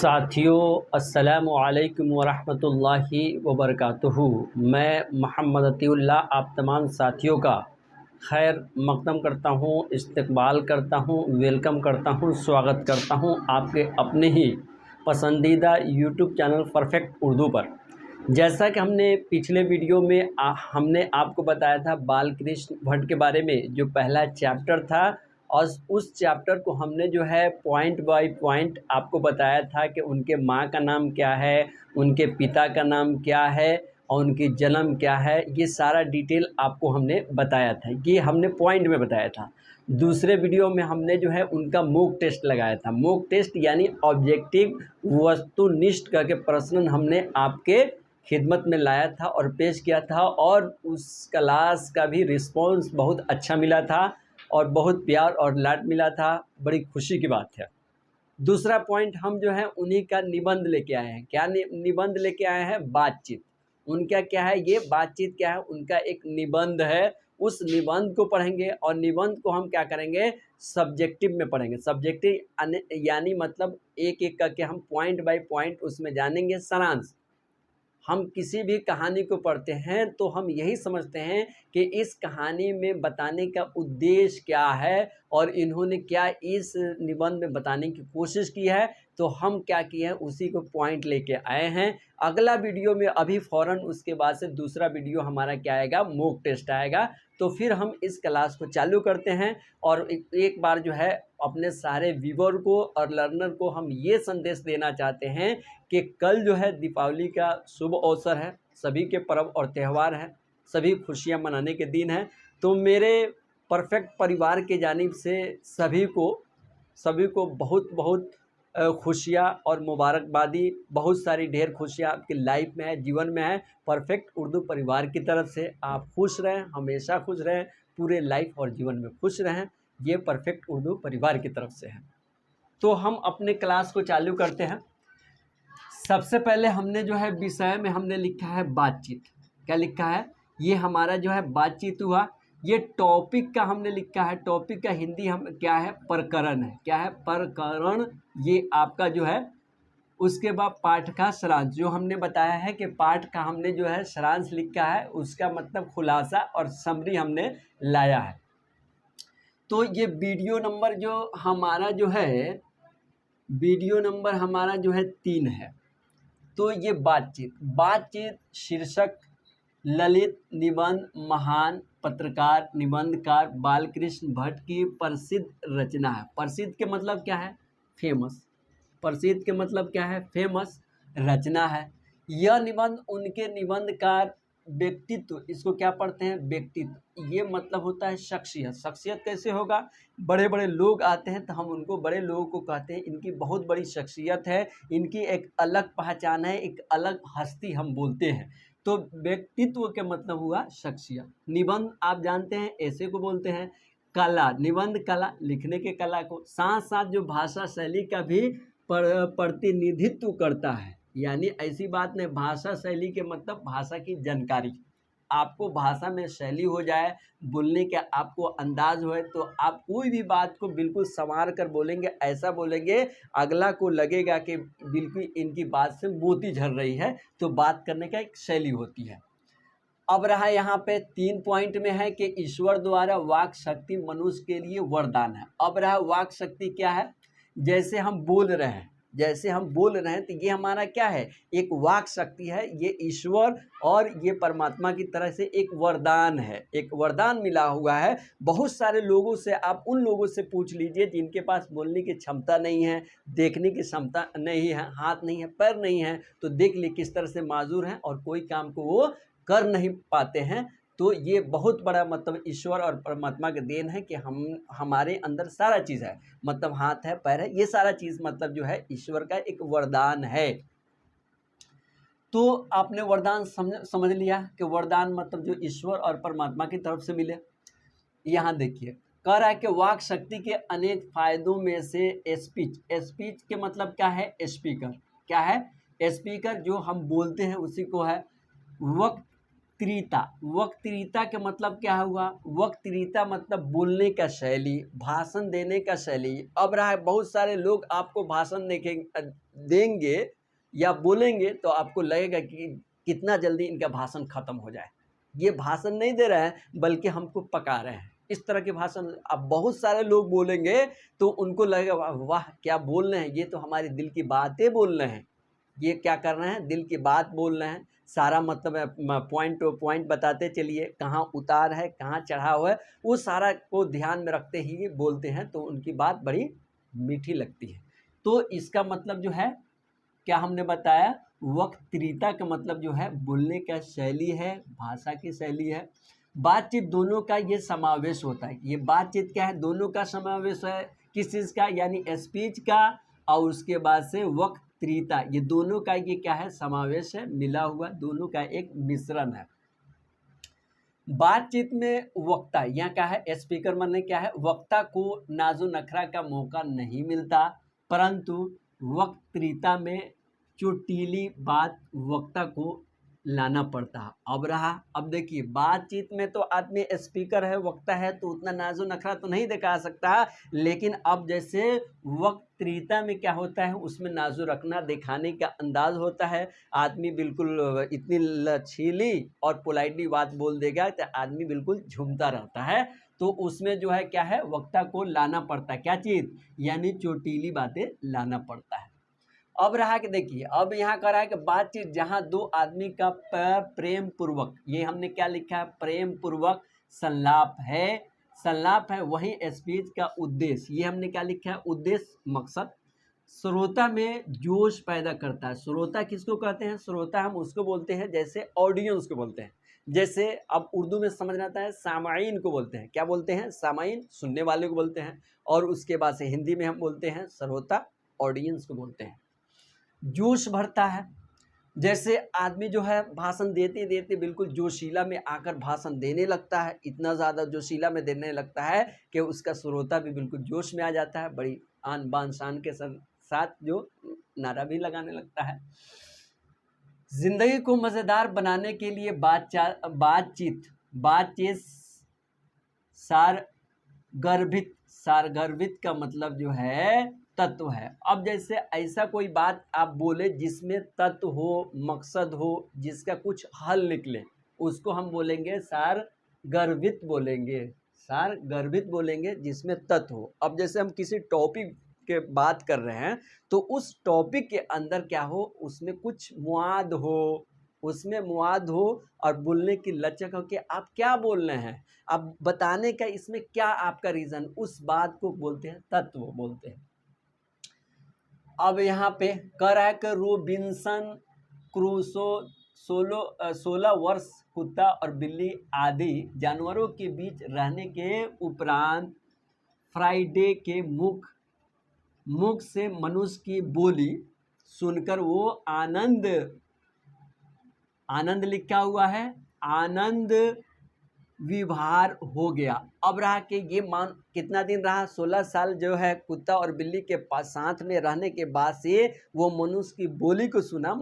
साथियों अस्सलामु अलैकुम वरहमतुल्लाहि वबरकातुहू। मैं मोहम्मद अतीउल्लाह आप तमाम साथियों का खैर मक़दम करता हूँ, इस्तकबाल करता हूँ, वेलकम करता हूँ, स्वागत करता हूँ आपके अपने ही पसंदीदा यूट्यूब चैनल परफेक्ट उर्दू पर। जैसा कि हमने पिछले वीडियो में हमने आपको बताया था बालकृष्ण भट्ट के बारे में, जो पहला चैप्टर था, और उस चैप्टर को हमने जो है पॉइंट बाय पॉइंट आपको बताया था कि उनके माँ का नाम क्या है, उनके पिता का नाम क्या है और उनकी जन्म क्या है। ये सारा डिटेल आपको हमने बताया था, ये हमने पॉइंट में बताया था। दूसरे वीडियो में हमने जो है उनका मॉक टेस्ट लगाया था। मॉक टेस्ट यानी ऑब्जेक्टिव वस्तुनिष्ठ करके प्रश्न हमने आपके खिदमत में लाया था और पेश किया था, और उस क्लास का भी रिस्पॉन्स बहुत अच्छा मिला था और बहुत प्यार और लाड मिला था। बड़ी खुशी की बात है। दूसरा पॉइंट हम जो है उन्हीं का निबंध लेके आए हैं। क्या निबंध लेके आए हैं? बातचीत। उनका क्या है, ये बातचीत क्या है, उनका एक निबंध है। उस निबंध को पढ़ेंगे और निबंध को हम क्या करेंगे, सब्जेक्टिव में पढ़ेंगे। सब्जेक्टिव यानी मतलब एक एक करके हम पॉइंट बाय पॉइंट उसमें जानेंगे। सारांश, हम किसी भी कहानी को पढ़ते हैं तो हम यही समझते हैं कि इस कहानी में बताने का उद्देश्य क्या है और इन्होंने क्या इस निबंध में बताने की कोशिश की है। तो हम क्या किए हैं, उसी को पॉइंट लेके आए हैं। अगला वीडियो में अभी फ़ौरन उसके बाद से दूसरा वीडियो हमारा क्या आएगा, मॉक टेस्ट आएगा। तो फिर हम इस क्लास को चालू करते हैं और एक बार जो है अपने सारे व्यूअर को और लर्नर को हम ये संदेश देना चाहते हैं कि कल जो है दीपावली का शुभ अवसर है, सभी के पर्व और त्यौहार हैं, सभी खुशियां मनाने के दिन हैं। तो मेरे परफेक्ट परिवार के जानिब से सभी को बहुत बहुत खुशियाँ और मुबारकबादी। बहुत सारी ढेर खुशियाँ आपकी लाइफ में है, जीवन में है। परफेक्ट उर्दू परिवार की तरफ से आप खुश रहें, हमेशा खुश रहें, पूरे लाइफ और जीवन में खुश रहें। ये परफेक्ट उर्दू परिवार की तरफ से है। तो हम अपने क्लास को चालू करते हैं। सबसे पहले हमने जो है विषय में हमने लिखा है बातचीत। क्या लिखा है? ये हमारा जो है बातचीत हुआ। ये टॉपिक का हमने लिखा है, टॉपिक का हिंदी हम क्या है, प्रकरण है। क्या है? प्रकरण। ये आपका जो है उसके बाद पाठ का सारांश, जो हमने बताया है कि पाठ का हमने जो है सारांश लिखा है, उसका मतलब खुलासा और समरी हमने लाया है। तो ये वीडियो नंबर जो हमारा जो है, वीडियो नंबर हमारा जो है 3 है। तो ये बातचीत शीर्षक ललित निबंध महान पत्रकार निबंधकार बालकृष्ण भट्ट की प्रसिद्ध रचना है। प्रसिद्ध के मतलब क्या है? फेमस। प्रसिद्ध के मतलब क्या है? फेमस रचना है। यह निबंध उनके निबंधकार व्यक्तित्व, इसको क्या पढ़ते हैं? व्यक्तित्व। ये मतलब होता है शख्सियत। शख्सियत कैसे होगा? बड़े बड़े लोग आते हैं तो हम उनको बड़े लोगों को कहते हैं, इनकी बहुत बड़ी शख्सियत है, इनकी एक अलग पहचान है, एक अलग हस्ती हम बोलते हैं। तो व्यक्तित्व के मतलब हुआ शख्सियत। निबंध आप जानते हैं ऐसे को बोलते हैं। कला, निबंध कला, लिखने के कला को, साथ साथ जो भाषा शैली का भी प्रतिनिधित्व करता है। यानी ऐसी बात नहीं, भाषा शैली के मतलब भाषा की जानकारी। आपको भाषा में शैली हो जाए, बोलने का आपको अंदाज हो, तो आप कोई भी बात को बिल्कुल संवार कर बोलेंगे, ऐसा बोलेंगे अगला को लगेगा कि बिल्कुल इनकी बात से मोती झर रही है। तो बात करने का एक शैली होती है। अब रहा यहाँ पे 3 पॉइंट में है कि ईश्वर द्वारा वाक शक्ति मनुष्य के लिए वरदान है। अब रहा वाक शक्ति क्या है? जैसे हम बोल रहे हैं, तो ये हमारा क्या है? एक वाक शक्ति है। ये ईश्वर और ये परमात्मा की तरह से एक वरदान है, एक वरदान मिला हुआ है। बहुत सारे लोगों से, आप उन लोगों से पूछ लीजिए जिनके पास बोलने की क्षमता नहीं है, देखने की क्षमता नहीं है, हाथ नहीं है, पैर नहीं है, तो देख ली किस तरह से माजूर हैं और कोई काम को वो कर नहीं पाते हैं। तो ये बहुत बड़ा मतलब ईश्वर और परमात्मा का देन है कि हमारे अंदर सारा चीज़ है, मतलब हाथ है, पैर है, ये सारा चीज़ मतलब जो है ईश्वर का एक वरदान है। तो आपने वरदान समझ लिया कि वरदान मतलब जो ईश्वर और परमात्मा की तरफ से मिले। यहाँ देखिए कह रहा है कि वाक शक्ति के अनेक फायदों में से स्पीच के मतलब क्या है? स्पीकर। क्या है? स्पीकर जो हम बोलते हैं उसी को है। वक्त वक्तृता, वक्तृता के मतलब क्या हुआ? वक्तृता मतलब बोलने का शैली, भाषण देने का शैली। अब रहा है बहुत सारे लोग आपको भाषण देंगे या बोलेंगे तो आपको लगेगा कि कितना जल्दी इनका भाषण खत्म हो जाए। ये भाषण नहीं दे रहे हैं बल्कि हमको पका रहे हैं, इस तरह के भाषण। अब बहुत सारे लोग बोलेंगे तो उनको लगेगा वाह क्या बोल रहे हैं, ये तो हमारे दिल की बातें बोल रहे हैं। ये क्या कर रहे हैं? दिल की बात बोल रहे हैं। सारा मतलब पॉइंट टू पॉइंट बताते चलिए, कहाँ उतार है कहाँ चढ़ाव है, वो सारा को ध्यान में रखते ही बोलते हैं तो उनकी बात बड़ी मीठी लगती है। तो इसका मतलब जो है क्या हमने बताया, वक्तृता का मतलब जो है बोलने का शैली है, भाषा की शैली है। बातचीत दोनों का ये समावेश होता है। ये बातचीत क्या है? दोनों का समावेश है। किस चीज़ का? यानी स्पीच का और उसके बाद से वक्तृता, ये दोनों का ये क्या है? समावेश है, मिला हुआ दोनों का एक मिश्रण है। बातचीत में वक्ता, यहाँ क्या है? स्पीकर माने क्या है? वक्ता को नाजो नखरा का मौका नहीं मिलता, परंतु वक्तृता में चोटीली बात वक्ता को लाना पड़ता है। अब देखिए बातचीत में तो आदमी स्पीकर है, वक्ता है, तो उतना नाजो नखरा तो नहीं दिखा सकता, लेकिन अब जैसे वक्तृता में क्या होता है, उसमें नाजो रखना दिखाने का अंदाज होता है। आदमी बिल्कुल इतनी लचीली और पोलाइटली बात बोल देगा तो आदमी बिल्कुल झूमता रहता है। तो उसमें जो है क्या है? वक्ता को लाना पड़ता है, क्या चीज़? यानी चोटीली बातें लाना पड़ता है। अब रहा कि देखिए, अब यहाँ कर रहा है कि बातचीत जहाँ दो आदमी का प्रेम पूर्वक, ये हमने क्या लिखा है? प्रेम पूर्वक संलाप है, संलाप है, वही स्पीच का उद्देश्य, ये हमने क्या लिखा है? उद्देश्य, मकसद। श्रोता में जोश पैदा करता है। श्रोता किसको कहते हैं? श्रोता हम उसको बोलते हैं जैसे ऑडियंस को बोलते हैं। जैसे अब उर्दू में समझ में आता है, सामाइन को बोलते हैं। क्या बोलते हैं? सामाइन, सुनने वाले को बोलते हैं। और उसके बाद से हिंदी में हम बोलते हैं श्रोता, ऑडियंस को बोलते हैं। जोश भरता है, जैसे आदमी जो है भाषण देते देते बिल्कुल जोशीला में आकर भाषण देने लगता है, इतना ज़्यादा जोशीला में देने लगता है कि उसका श्रोता भी बिल्कुल जोश में आ जाता है, बड़ी आन बान शान के साथ जो नारा भी लगाने लगता है। जिंदगी को मज़ेदार बनाने के लिए बातचीत सारगर्भित का मतलब जो है तत्व है। अब जैसे ऐसा कोई बात आप बोले जिसमें तत्व हो, मकसद हो, जिसका कुछ हल निकले, उसको हम बोलेंगे सारगर्भित बोलेंगे, सारगर्भित बोलेंगे जिसमें तत्व हो। अब जैसे हम किसी टॉपिक के बात कर रहे हैं तो उस टॉपिक के अंदर क्या हो, उसमें कुछ मुआद हो, और बोलने की लचक हो कि आप क्या बोल रहे हैं, अब बताने का इसमें क्या आपका रीज़न, उस बात को बोलते हैं तत्व बोलते हैं। अब यहाँ पे कह रहा है कि रोबिन्सन क्रूसो 16 वर्ष कुत्ता और बिल्ली आदि जानवरों के बीच रहने के उपरांत फ्राइडे के मुख से मनुष्य की बोली सुनकर वो आनंद लिखा हुआ है, आनंद विभार हो गया। अब रहा कि ये मान कितना दिन रहा? 16 साल जो है कुत्ता और बिल्ली के पास साथ में रहने के बाद से वो मनुष्य की बोली को सुना,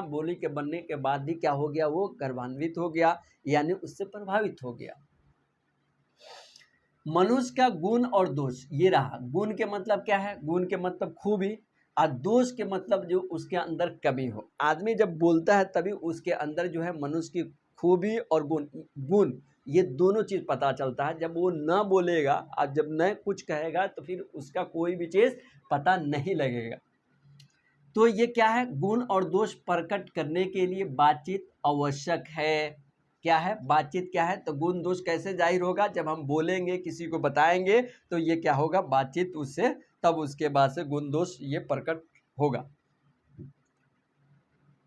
बोली के बनने के बाद भी क्या हो गया? वो गर्वान्वित हो गया, यानी उससे प्रभावित हो गया। मनुष्य का गुण और दोष, ये रहा। गुण के मतलब क्या है? गुण के मतलब खूबी, और दोष के मतलब जो उसके अंदर कमी हो। आदमी जब बोलता है तभी उसके अंदर जो है मनुष्य की खूबी और गुण ये दोनों चीज़ पता चलता है। जब वो न बोलेगा और जब न कुछ कहेगा तो फिर उसका कोई भी चीज़ पता नहीं लगेगा। तो ये क्या है? गुण और दोष प्रकट करने के लिए बातचीत आवश्यक है। क्या है? बातचीत क्या है? तो गुण दोष कैसे जाहिर होगा? जब हम बोलेंगे, किसी को बताएंगे तो ये क्या होगा? बातचीत उससे, तब उसके बाद से गुण दोष ये प्रकट होगा।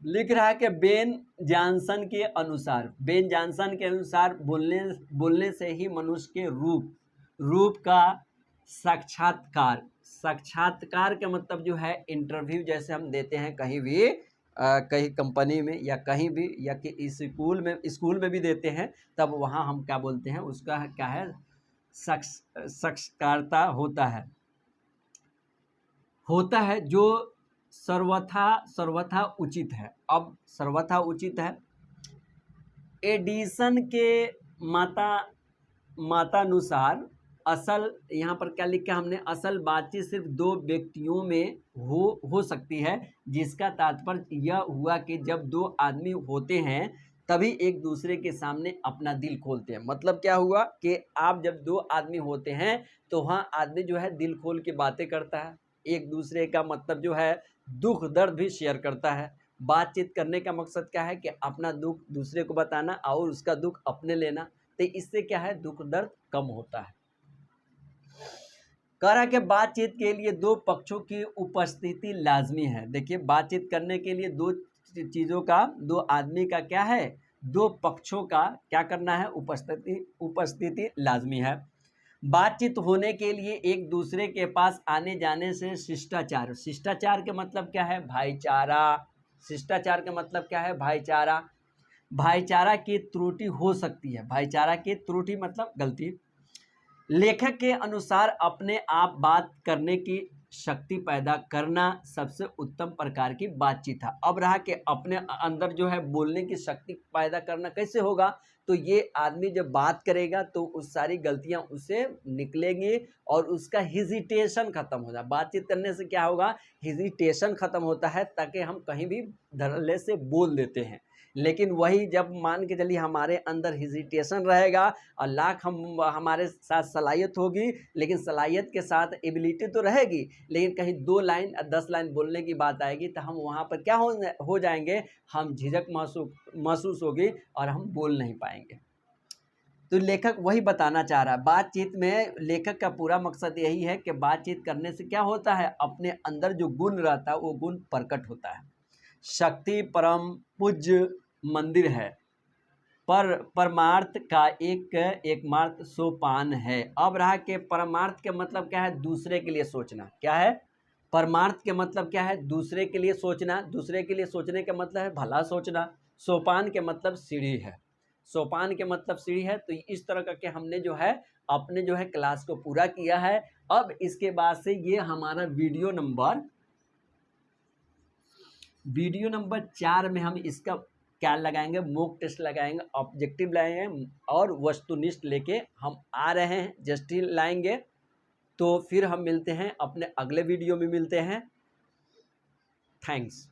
लिख रहा है कि बेन जॉनसन के अनुसार बोलने से ही मनुष्य के रूप का साक्षात्कार का मतलब जो है इंटरव्यू जैसे हम देते हैं कहीं भी, कहीं कंपनी में या कहीं भी, या कि स्कूल में भी देते हैं, तब वहाँ हम क्या बोलते हैं? उसका क्या है? साक्षात्कारता होता है जो सर्वथा उचित है। अब सर्वथा उचित है, एडिसन के मातानुसार असल, यहाँ पर क्या लिखा हमने, असल बातचीत सिर्फ दो व्यक्तियों में हो सकती है, जिसका तात्पर्य यह हुआ कि जब दो आदमी होते हैं तभी एक दूसरे के सामने अपना दिल खोलते हैं। मतलब क्या हुआ कि आप जब दो आदमी होते हैं तो वहाँ आदमी जो है दिल खोल के बातें करता है, एक दूसरे का मतलब जो है दुख दर्द भी शेयर करता है। बातचीत करने का मकसद क्या है कि अपना दुख दूसरे को बताना और उसका दुख अपने लेना, तो इससे क्या है दुख दर्द कम होता है। कह रहा कि बातचीत के लिए दो पक्षों की उपस्थिति लाजमी है। देखिए बातचीत करने के लिए दो चीज़ों का, दो आदमी का क्या है, दो पक्षों का क्या करना है, उपस्थिति लाजमी है। बातचीत होने के लिए एक दूसरे के पास आने जाने से शिष्टाचार, शिष्टाचार के मतलब क्या है, भाईचारा। शिष्टाचार का मतलब क्या है, भाईचारा। भाईचारा की त्रुटि हो सकती है, भाईचारा की त्रुटि मतलब गलती। लेखक के अनुसार अपने आप बात करने की शक्ति पैदा करना सबसे उत्तम प्रकार की बातचीत है। अब रहा कि अपने अंदर जो है बोलने की शक्ति पैदा करना कैसे होगा, तो ये आदमी जब बात करेगा तो उस सारी गलतियां उसे निकलेंगी और उसका हिजिटेशन खत्म हो जाए। बातचीत करने से क्या होगा, हिजिटेशन खत्म होता है, ताकि हम कहीं भी धड़ल्ले से बोल देते हैं। लेकिन वही जब मान के चलिए हमारे अंदर हिजिटेशन रहेगा और लाख हमारे साथ सलाहियत होगी, लेकिन सलाहियत के साथ एबिलिटी तो रहेगी, लेकिन कहीं 2 लाइन 10 लाइन बोलने की बात आएगी तो हम वहाँ पर क्या हो जाएंगे, हम झिझक महसूस होगी और हम बोल नहीं पाएंगे। तो लेखक वही बताना चाह रहा है। बातचीत में लेखक का पूरा मकसद यही है कि बातचीत करने से क्या होता है, अपने अंदर जो गुण रहता है वो गुण प्रकट होता है। शक्ति परम पूज्य मंदिर है, पर परमार्थ का एकमात्र सोपान है। अब रहा कि परमार्थ के मतलब क्या है, दूसरे के लिए सोचना। क्या है, परमार्थ के मतलब क्या है, दूसरे के लिए सोचना। दूसरे के लिए सोचने का मतलब है भला सोचना। सोपान के मतलब सीढ़ी है, सोपान के मतलब सीढ़ी है। तो इस तरह करके हमने जो है अपने जो है क्लास को पूरा किया है। अब इसके बाद से ये हमारा वीडियो नंबर 4 में हम इसका क्या लगाएंगे, मॉक टेस्ट लगाएंगे, ऑब्जेक्टिव लाएंगे और वस्तुनिष्ठ लेके हम आ रहे हैं, जस्ट लाएंगे। तो फिर हम मिलते हैं अपने अगले वीडियो में, मिलते हैं। थैंक्स।